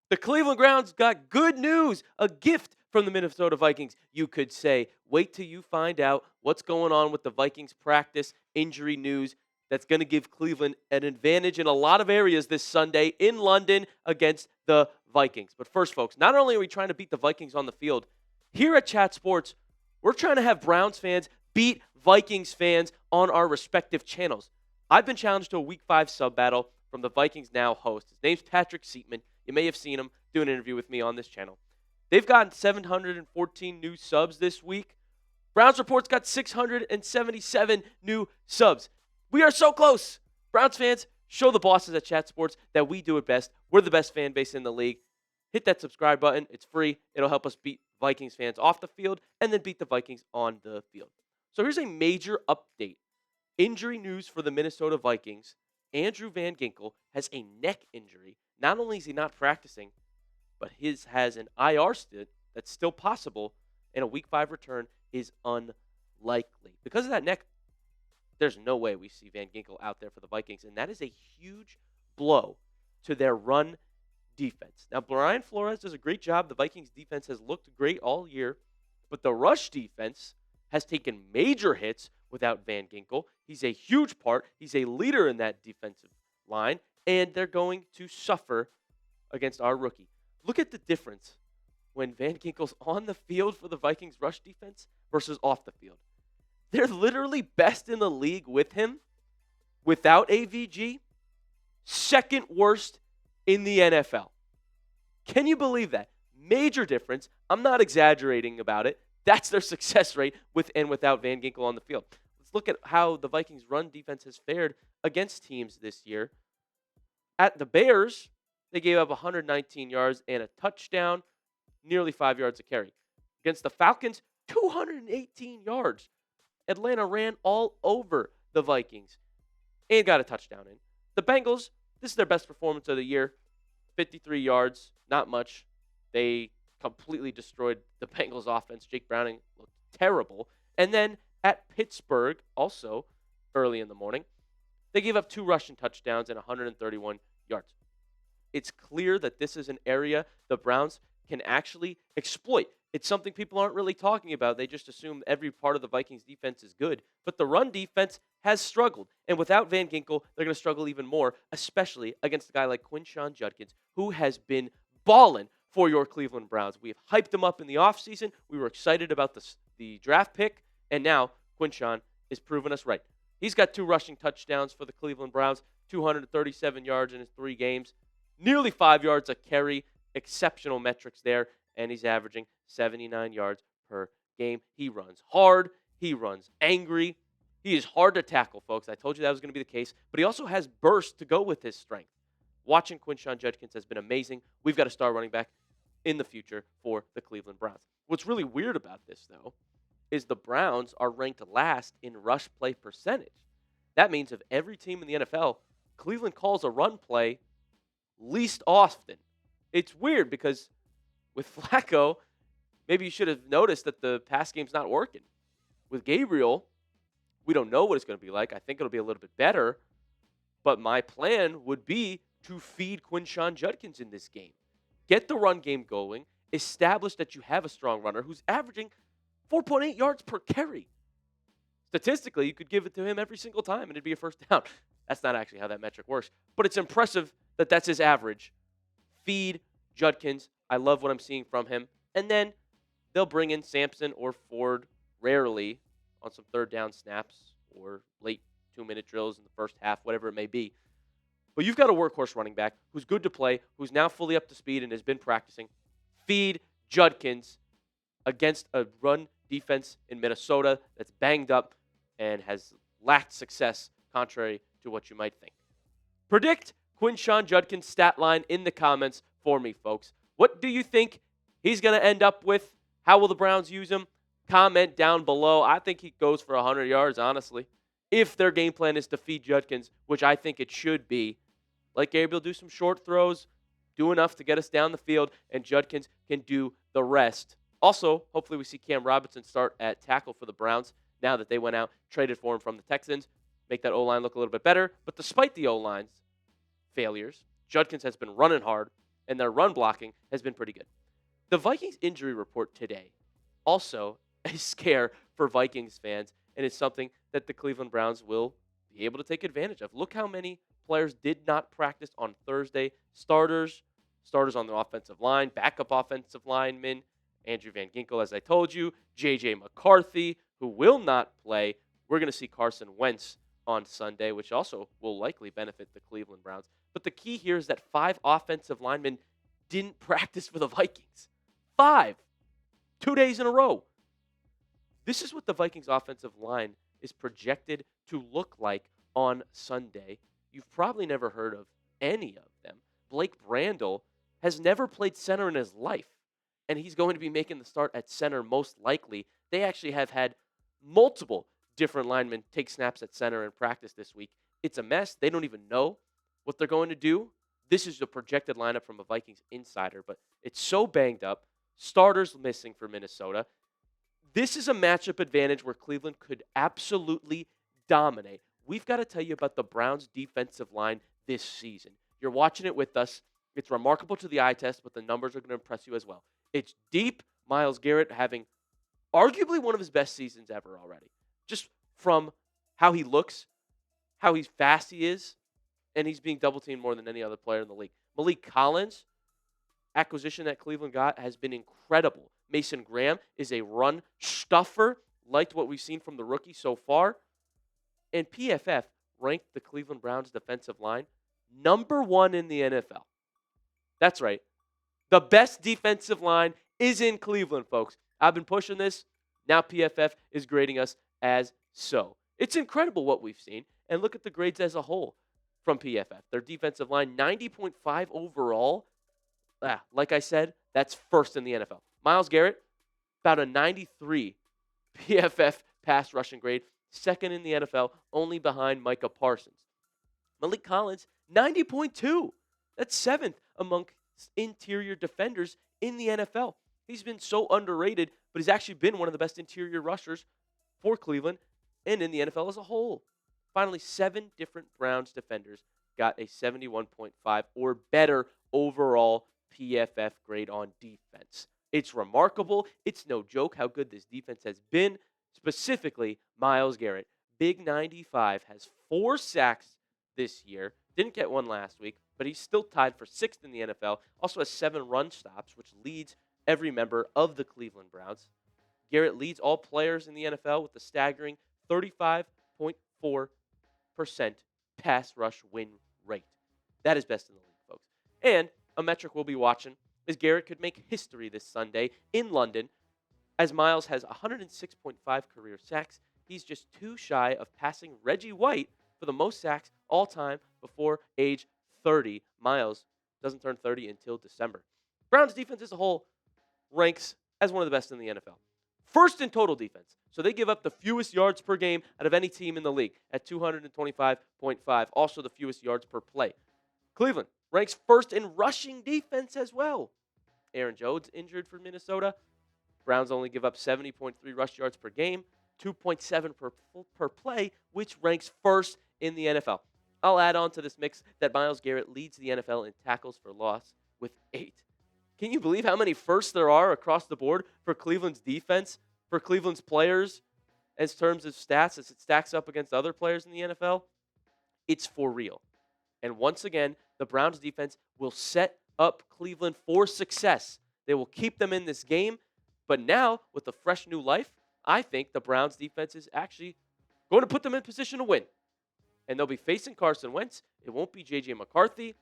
The Cleveland Browns got good news, a gift from the Minnesota Vikings, you could say. Wait till you find out what's going on with the Vikings practice injury news that's going to give Cleveland an advantage in a lot of areas this Sunday in London against the Vikings. But first, folks, not only are we trying to beat the Vikings on the field, here at Chat Sports, we're trying to have Browns fans beat Vikings fans on our respective channels. I've been challenged to a Week 5 sub battle from the Vikings Now host. His name's Patrick Seatman. You may have seen him do an interview with me on this channel. They've gotten 714 new subs this week. Browns Report's got 677 new subs. We are so close. Browns fans, show the bosses at Chat Sports that we do it best. We're the best fan base in the league. Hit that subscribe button. It's free. It'll help us beat Vikings fans off the field and then beat the Vikings on the field. So here's a major update. Injury news for the Minnesota Vikings. Andrew Van Ginkel has a neck injury. Not only is he not practicing, but his has an IR stint that's still possible, and a Week 5 return is unlikely. Because of that neck, there's no way we see Van Ginkel out there for the Vikings, and that is a huge blow to their run defense. Now, Brian Flores does a great job. The Vikings defense has looked great all year, but the rush defense has taken major hits without Van Ginkel. He's a huge part. He's a leader in that defensive line, and they're going to suffer against our rookie. Look at the difference when Van Ginkel's on the field for the Vikings rush defense versus off the field. They're literally best in the league with him without AVG, second worst in the NFL. Can you believe that? Major difference. I'm not exaggerating about it. That's their success rate with and without Van Ginkel on the field. Let's look at how the Vikings run defense has fared against teams this year. At the Bears, they gave up 119 yards and a touchdown, nearly 5 yards a carry. Against the Falcons, 218 yards. Atlanta ran all over the Vikings and got a touchdown in. The Bengals, this is their best performance of the year. 53 yards, not much. They completely destroyed the Bengals offense. Jake Browning looked terrible. And then at Pittsburgh, also early in the morning, they gave up 2 rushing touchdowns and 131 yards. It's clear that this is an area the Browns can actually exploit. It's something people aren't really talking about. They just assume every part of the Vikings defense is good. But the run defense has struggled. And without Van Ginkel, they're going to struggle even more, especially against a guy like Quinshon Judkins, who has been balling for your Cleveland Browns. We have hyped him up in the offseason. We were excited about the draft pick. And now Quinshon is proving us right. He's got 2 rushing touchdowns for the Cleveland Browns, 237 yards in his 3 games, nearly 5 yards a carry, exceptional metrics there, and he's averaging 79 yards per game. He runs hard. He runs angry. He is hard to tackle, folks. I told you that was going to be the case, but he also has burst to go with his strength. Watching Quinshon Judkins has been amazing. We've got a star running back in the future for the Cleveland Browns. What's really weird about this, though, is the Browns are ranked last in rush play percentage. That means of every team in the NFL, Cleveland calls a run play least often. It's weird because with Flacco, maybe you should have noticed that the pass game's not working. With Gabriel, we don't know what it's going to be like. I think it'll be a little bit better. But my plan would be to feed Quinshon Judkins in this game. Get the run game going. Establish that you have a strong runner who's averaging 4.8 yards per carry. Statistically, you could give it to him every single time and it'd be a first down. That's not actually how that metric works. But it's impressive that that's his average. Feed Judkins. I love what I'm seeing from him. And then they'll bring in Sampson or Ford rarely on some third down snaps or late 2-minute drills in the first half, whatever it may be. But you've got a workhorse running back who's good to play, who's now fully up to speed and has been practicing. Feed Judkins against a run defense in Minnesota that's banged up and has lacked success, contrary to what you might think. Predict Quinshon Judkins' stat line in the comments for me, folks. What do you think he's going to end up with? How will the Browns use him? Comment down below. I think he goes for 100 yards, honestly. If their game plan is to feed Judkins, which I think it should be, let Gabriel do some short throws, do enough to get us down the field, and Judkins can do the rest. Also, hopefully we see Cam Robinson start at tackle for the Browns now that they went out, traded for him from the Texans, make that O-line look a little bit better. But despite the O-line's failures, Judkins has been running hard. and their run blocking has been pretty good. The Vikings injury report today, also a scare for Vikings fans, and it's something that the Cleveland Browns will be able to take advantage of. Look how many players did not practice on Thursday. Starters on the offensive line, backup offensive linemen, Andrew Van Ginkel, as I told you, J.J. McCarthy, who will not play. We're going to see Carson Wentz on Sunday, which also will likely benefit the Cleveland Browns. But the key here is that 5 offensive linemen didn't practice for the Vikings. 5. 2 days in a row. This is what the Vikings offensive line is projected to look like on Sunday. You've probably never heard of any of them. Blake Brandel has never played center in his life, and he's going to be making the start at center most likely. They actually have had multiple different linemen take snaps at center in practice this week. It's a mess. They don't even know what they're going to do. This is the projected lineup from a Vikings insider, but it's so banged up. Starters missing for Minnesota. This is a matchup advantage where Cleveland could absolutely dominate. We've got to tell you about the Browns' defensive line this season. You're watching it with us. It's remarkable to the eye test, but the numbers are going to impress you as well. It's deep. Myles Garrett having arguably one of his best seasons ever already. Just from how he looks, how fast he is, and he's being double-teamed more than any other player in the league. Maliek Collins, acquisition that Cleveland got, has been incredible. Mason Graham is a run stuffer. Liked what we've seen from the rookie so far. And PFF ranked the Cleveland Browns defensive line number 1 in the NFL. That's right. The best defensive line is in Cleveland, folks. I've been pushing this. Now PFF is grading us as so. It's incredible what we've seen. And look at the grades as a whole from PFF. Their defensive line, 90.5 overall. Like I said, that's first in the NFL. Myles Garrett, about a 93 PFF pass rushing grade, second in the NFL, only behind Micah Parsons. Maliek Collins, 90.2. That's 7th among interior defenders in the NFL. He's been so underrated, but he's actually been one of the best interior rushers for Cleveland and in the NFL as a whole. Finally, 7 different Browns defenders got a 71.5 or better overall PFF grade on defense. It's remarkable. It's no joke how good this defense has been. Specifically, Myles Garrett, big 95, has 4 sacks this year. Didn't get one last week, but he's still tied for 6th in the NFL. Also has 7 run stops, which leads every member of the Cleveland Browns. Garrett leads all players in the NFL with a staggering 35.4% pass rush win rate. That is best in the league, folks. And a metric we'll be watching is Garrett could make history this Sunday in London, as Myles has 106.5 career sacks. He's just 2 shy of passing Reggie White for the most sacks all time before age 30. Myles doesn't turn 30 until December. Browns defense as a whole ranks as one of the best in the NFL. First in total defense. So they give up the fewest yards per game out of any team in the league at 225.5. Also the fewest yards per play. Cleveland ranks first in rushing defense as well. Aaron Jones injured for Minnesota. Browns only give up 70.3 rush yards per game, 2.7 per play, which ranks first in the NFL. I'll add on to this mix that Myles Garrett leads the NFL in tackles for loss with 8. Can you believe how many firsts there are across the board for Cleveland's defense, for Cleveland's players, in terms of stats as it stacks up against other players in the NFL? It's for real. And once again, the Browns defense will set up Cleveland for success. They will keep them in this game. But now, with a fresh new life, I think the Browns defense is actually going to put them in position to win. And they'll be facing Carson Wentz. It won't be J.J. McCarthy.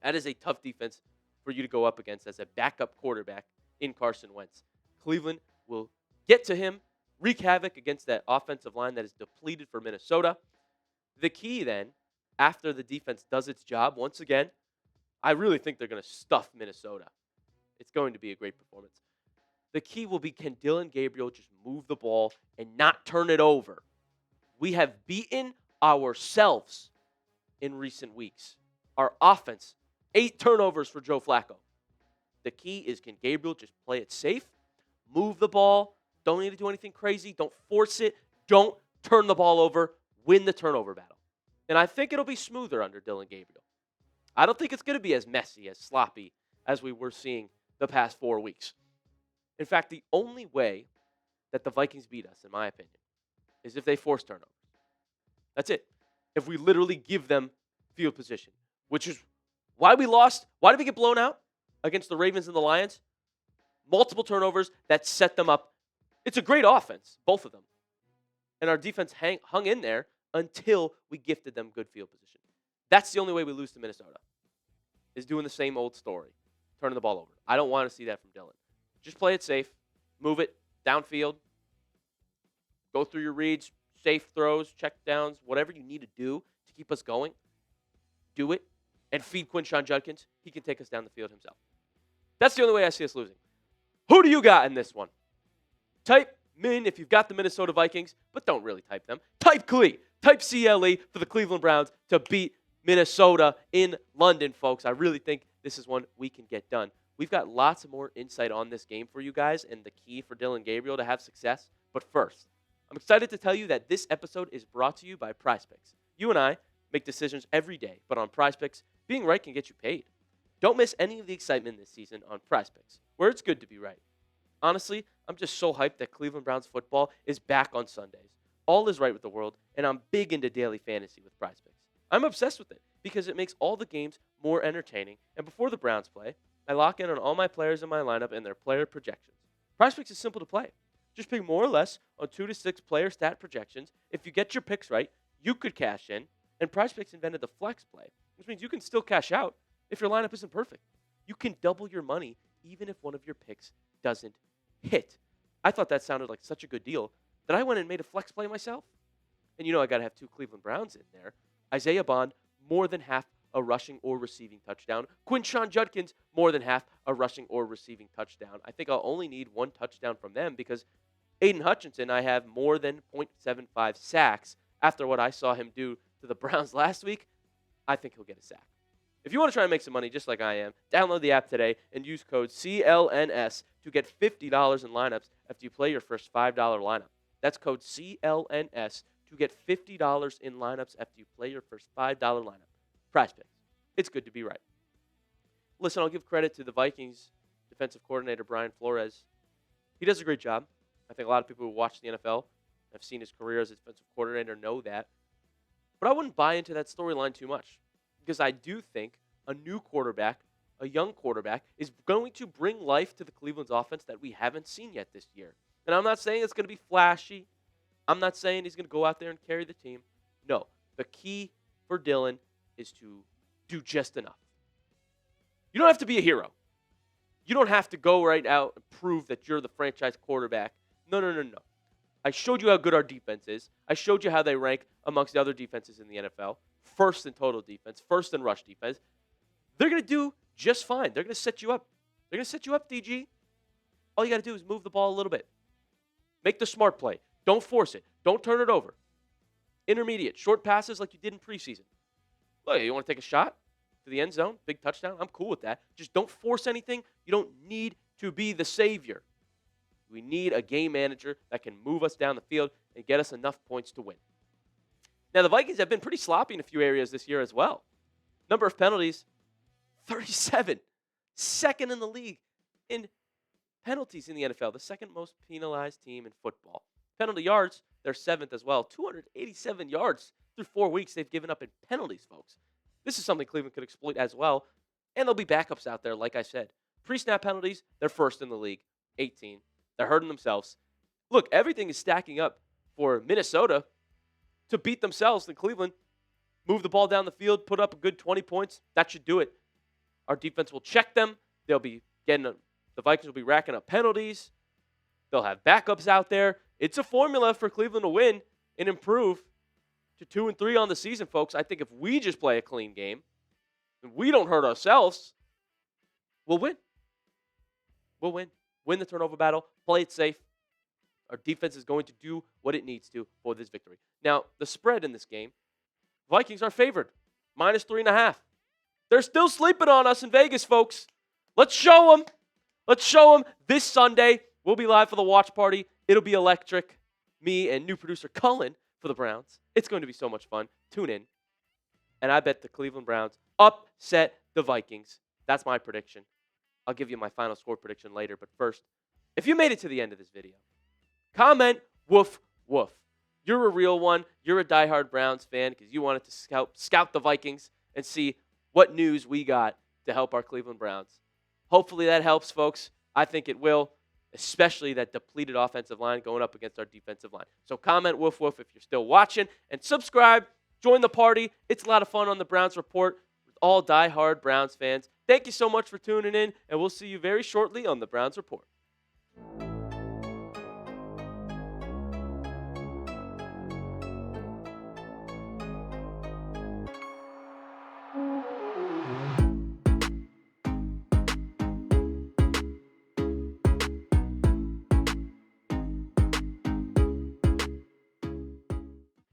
That is a tough defense for you to go up against as a backup quarterback in Carson Wentz. Cleveland will get to him, wreak havoc against that offensive line that is depleted for Minnesota. The key then, after the defense does its job, once again, I really think they're going to stuff Minnesota. It's going to be a great performance. The key will be, can Dillon Gabriel just move the ball and not turn it over? We have beaten ourselves in recent weeks. Our offense, 8 turnovers for Joe Flacco. The key is, can Gabriel just play it safe, move the ball, don't need to do anything crazy, don't force it, don't turn the ball over, win the turnover battle. And I think it'll be smoother under Dillon Gabriel. I don't think it's going to be as messy, as sloppy as we were seeing the past 4 weeks. In fact, the only way that the Vikings beat us, in my opinion, is if they force turnovers. That's it. If we literally give them field position, which is why we lost. Why did we get blown out against the Ravens and the Lions? Multiple turnovers that set them up. It's a great offense, both of them. And our defense hung in there until we gifted them good field position. That's the only way we lose to Minnesota, is doing the same old story, turning the ball over. I don't want to see that from Dylan. Just play it safe, move it downfield, go through your reads, safe throws, check downs, whatever you need to do to keep us going, do it, and feed Quinshon Judkins. He can take us down the field himself. That's the only way I see us losing. Who do you got in this one? Type Min if you've got the Minnesota Vikings, but don't really type them. Type CLE. Type CLE for the Cleveland Browns to beat Minnesota in London, folks. I really think this is one we can get done. We've got lots of more insight on this game for you guys and the key for Dylan Gabriel to have success. But first, I'm excited to tell you that this episode is brought to you by PrizePicks. You and I make decisions every day, but on PrizePicks, being right can get you paid. Don't miss any of the excitement this season on PrizePicks, where it's good to be right. Honestly, I'm just so hyped that Cleveland Browns football is back on Sundays. All is right with the world, and I'm big into daily fantasy with PrizePicks. I'm obsessed with it because it makes all the games more entertaining, and before the Browns play, I lock in on all my players in my lineup and their player projections. PrizePicks is simple to play. Just pick more or less on 2 to 6 player stat projections. If you get your picks right, you could cash in, and PrizePicks invented the flex play, which means you can still cash out if your lineup isn't perfect. You can double your money even if one of your picks doesn't hit. I thought that sounded like such a good deal that I went and made a flex play myself. And you know I got to have 2 Cleveland Browns in there. Isaiah Bond, more than half a rushing or receiving touchdown. Quinshon Judkins, more than half a rushing or receiving touchdown. I think I'll only need 1 touchdown from them because Aiden Hutchinson, I have more than 0.75 sacks. After what I saw him do to the Browns last week, I think he'll get a sack. If you want to try and make some money just like I am, download the app today and use code CLNS to get $50 in lineups after you play your first $5 lineup. That's code CLNS to get $50 in lineups after you play your first $5 lineup. PrizePicks. It's good to be right. Listen, I'll give credit to the Vikings defensive coordinator, Brian Flores. He does a great job. I think a lot of people who watch the NFL have seen his career as a defensive coordinator know that. But I wouldn't buy into that storyline too much because I do think a new quarterback, a young quarterback, is going to bring life to the Cleveland's offense that we haven't seen yet this year. And I'm not saying it's going to be flashy. I'm not saying he's going to go out there and carry the team. No, the key for Dylan is to do just enough. You don't have to be a hero. You don't have to go right out and prove that you're the franchise quarterback. No. I showed you how good our defense is. I showed you how they rank amongst the other defenses in the NFL. First in total defense, first in rush defense. They're going to do just fine. They're going to set you up. They're going to set you up, DG. All you got to do is move the ball a little bit. Make the smart play. Don't force it. Don't turn it over. Intermediate, short passes like you did in preseason. Look, you want to take a shot to the end zone? Big touchdown? I'm cool with that. Just don't force anything. You don't need to be the savior. We need a game manager that can move us down the field and get us enough points to win. Now, the Vikings have been pretty sloppy in a few areas this year as well. Number of penalties, 37. Second in the league in penalties in the NFL. The second most penalized team in football. Penalty yards, they're 7th as well. 287 yards through 4 weeks they've given up in penalties, folks. This is something Cleveland could exploit as well. And there'll be backups out there, like I said. Pre-snap penalties, they're first in the league, 18. They're hurting themselves. Look, everything is stacking up for Minnesota to beat themselves in Cleveland. Move the ball down the field, put up a good 20 points. That should do it. Our defense will check them. They'll be the Vikings will be racking up penalties. They'll have backups out there. It's a formula for Cleveland to win and improve to 2-3 on the season, folks. I think if we just play a clean game and we don't hurt ourselves, we'll win. We'll win. Win the turnover battle. Play it safe. Our defense is going to do what it needs to for this victory. Now, the spread in this game, Vikings are favored. -3.5. They're still sleeping on us in Vegas, folks. Let's show them. Let's show them this Sunday. We'll be live for the watch party. It'll be electric. Me and new producer Cullen for the Browns. It's going to be so much fun. Tune in. and I bet the Cleveland Browns upset the Vikings. That's my prediction. I'll give you my final score prediction later, but first, if you made it to the end of this video, comment woof woof. You're a real one. You're a diehard Browns fan because you wanted to scout the Vikings and see what news we got to help our Cleveland Browns. Hopefully that helps, folks. I think it will, especially that depleted offensive line going up against our defensive line. So comment woof woof if you're still watching, and subscribe. Join the party. It's a lot of fun on the Browns Report with all diehard Browns fans. Thank you so much for tuning in, and we'll see you very shortly on the Browns Report.